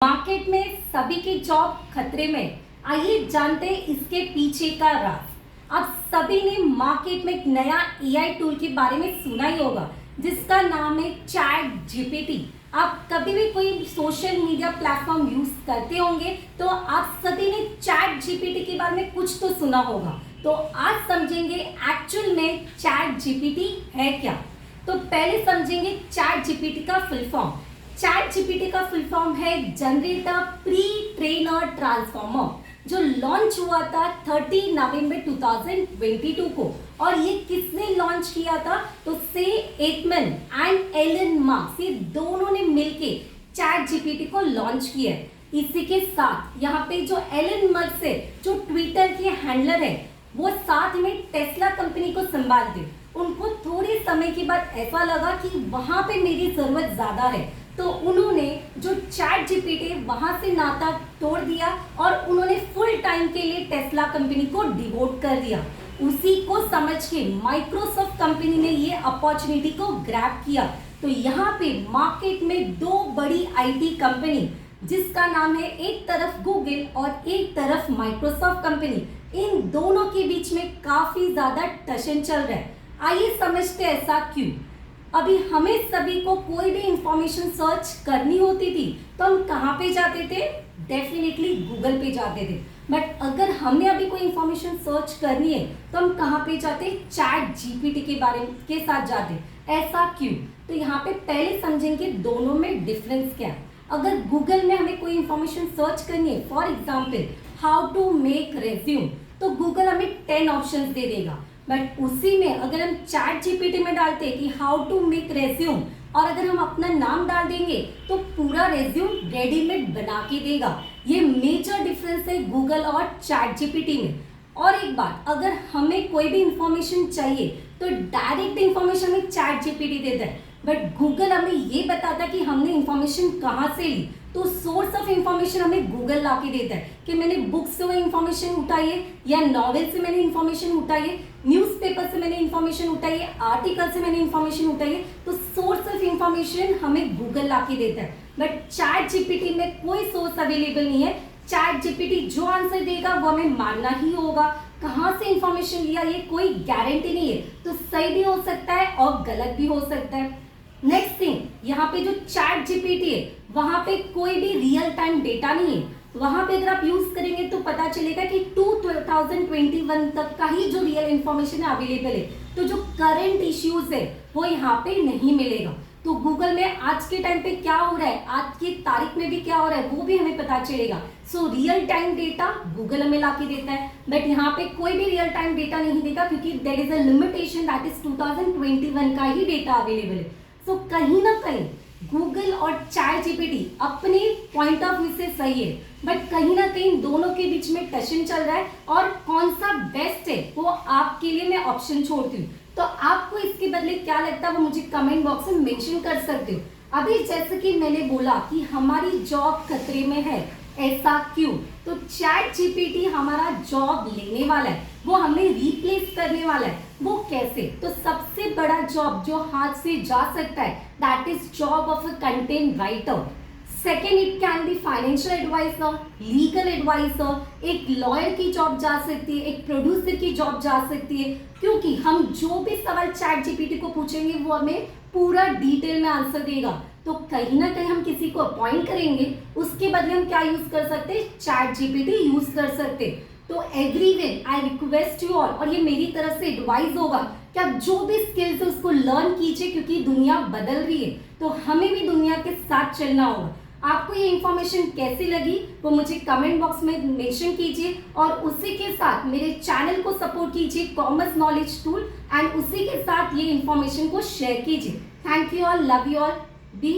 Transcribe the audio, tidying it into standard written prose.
Market में सभी की जॉब खतरे में। आइए जानते हैं इसके पीछे का राज। आप सभी ने मार्केट में एक नया एआई टूल के बारे में सुना ही होगा जिसका नाम है चैट जीपीटी। आप कभी भी कोई सोशल मीडिया प्लेटफॉर्म यूज करते होंगे तो आप सभी ने चैट जीपीटी के बारे में कुछ तो सुना होगा। तो आज समझेंगे एक्चुअल में चैट जीपीटी है क्या। तो पहले समझेंगे चैट जीपीटी का फुल फॉर्म। चैट जीपीटी का फुल फॉर्म है जनरेटर प्री ट्रेनर ट्रांसफॉर्मर, जो लॉन्च हुआ था 30 नवंबर 2022 को। और ये किसने लॉन्च किया था? तो से एकमैन एंड एलन मार्क्स, ये दोनों ने मिलके चैट जीपीटी को लॉन्च किया है। इसी के साथ यहाँ पे जो एलन मार्क्स है, जो ट्विटर के हैंडलर है, वो साथ में टेस्ला कंपनी को संभालते। उनको थोड़े समय के बाद ऐसा लगा कि वहां पे मेरी जरूरत ज्यादा है, तो उन्होंने जो चैट जीपीटी वहां से नाता तोड़ दिया और उन्होंने फुल टाइम के लिए टेस्ला कंपनी को डिवोट कर दिया। उसी को समझ के माइक्रोसॉफ्ट कंपनी ने ये अपॉर्चुनिटी को ग्रैब किया। तो यहाँ पे मार्केट में दो बड़ी आईटी कंपनी, जिसका नाम है एक तरफ गूगल और एक तरफ माइक्रोसॉफ्ट कंपनी, इन दोनों के बीच में काफी ज्यादा टशन चल रहा है। आइए समझते हैं ऐसा क्यों। अभी हमें सभी को कोई भी इंफॉर्मेशन सर्च करनी होती थी तो हम कहाँ पे जाते थे? डेफिनेटली गूगल पे जाते थे। बट अगर हमें अभी कोई इंफॉर्मेशन सर्च करनी है तो हम कहाँ पे जाते? चैट जीपीटी के बारे के साथ जाते। ऐसा क्यों? तो यहाँ पे पहले समझेंगे दोनों में डिफरेंस क्या है। अगर गूगल में हमें कोई इंफॉर्मेशन सर्च करनी है, for example how to make resume, तो गूगल हमें 10 ऑप्शंस दे देगा। बट उसी में अगर हम चैट जीपीटी में डालते हैं कि हाउ टू मेक रेज्यूम, और अगर हम अपना नाम डाल देंगे तो पूरा रेज्यूम रेडीमेड बना के देगा। ये मेजर डिफरेंस है गूगल और चैट जीपीटी में। और एक बात, अगर हमें कोई भी इंफॉर्मेशन चाहिए तो डायरेक्ट इंफॉर्मेशन हमें चैट जीपीटी देता है, बट गूगल हमें ये बताता कि हमने इंफॉर्मेशन कहाँ से ली। तो सोर्स ऑफ इंफॉर्मेशन हमें गूगल ला के देता है कि मैंने बुक से वो इंफॉर्मेशन उठाई है, या नॉवेल से मैंने इंफॉर्मेशन उठाई है, न्यूज़पेपर से मैंने इंफॉर्मेशन उठाई है, आर्टिकल से मैंने इंफॉर्मेशन उठाई है। तो सोर्स ऑफ इंफॉर्मेशन हमें गूगल ला के देता है। बट चैट जीपीटी में कोई सोर्स अवेलेबल नहीं है। चैट जीपीटी जो आंसर देगा वो हमें मानना ही होगा। कहाँ से इंफॉर्मेशन लिया ये कोई गारंटी नहीं है, तो सही भी हो सकता है और गलत भी हो सकता है। नेक्स्ट थिंग, यहाँ पे जो चैट जीपीटी है वहां पे कोई भी रियल टाइम डेटा नहीं है। वहां पे अगर आप यूज करेंगे तो पता चलेगा कि 2021 तक का ही जो रियल इंफॉर्मेशन है अवेलेबल है। तो जो करंट इश्यूज है वो यहाँ पे नहीं मिलेगा। तो गूगल में आज के टाइम पे क्या हो रहा है, आज की तारीख में भी क्या हो रहा है, वो भी हमें पता चलेगा। So real time data Google हमें ला के देता है, बट यहाँ पे कोई भी रियल टाइम डेटा नहीं देगा, क्योंकि there is a limitation, that is 2021 का ही डेटा अवेलेबल है। सो कहीं ना कहीं गूगल और चैट जीपीटी अपने पॉइंट ऑफ व्यू से सही है, बट कहीं ना कहीं दोनों के बीच में टशन चल रहा है। और कौन सा बेस्ट है वो आपके लिए मैं ऑप्शन छोड़ती हूँ। तो आपको इसके बदले क्या लगता है वो मुझे कमेंट बॉक्स में मेंशन कर सकते हो। अभी जैसे कि मैंने बोला कि हमारी जॉब खतरे में है, ऐसा क्यों? तो चैट जीपीटी हमारा जॉब लेने वाला है, वो हमें रिप्लेस करने वाला है। वो कैसे? तो सबसे बड़ा जॉब जो हाथ से जा सकता है that is job of a content writer. Second, it can be financial adviser, legal adviser, एक लॉयर की जॉब जा सकती है, एक प्रोड्यूसर की जॉब जा सकती है, क्योंकि हम जो भी सवाल चैट जीपीटी को पूछेंगे वो हमें पूरा डिटेल में आंसर देगा। तो कहीं ना कहीं हम किसी को अपॉइंट करेंगे, उसके बदले हम क्या यूज कर सकते हैं? चैट जीपीटी यूज कर सकते हैं। तो everyone I request you all, और ये मेरी तरफ से एडवाइस होगा कि आप जो भी स्किल्स है उसको लर्न कीजिए, क्योंकि दुनिया बदल रही है, तो हमें भी दुनिया के साथ चलना होगा। आपको ये इंफॉर्मेशन कैसी लगी वो मुझे कमेंट बॉक्स में मेंशन कीजिए, और उसी के साथ मेरे चैनल को सपोर्ट कीजिए, कॉमर्स नॉलेज टूल, एंड उसी के साथ ये इंफॉर्मेशन को शेयर कीजिए। Thank you all, love you all, B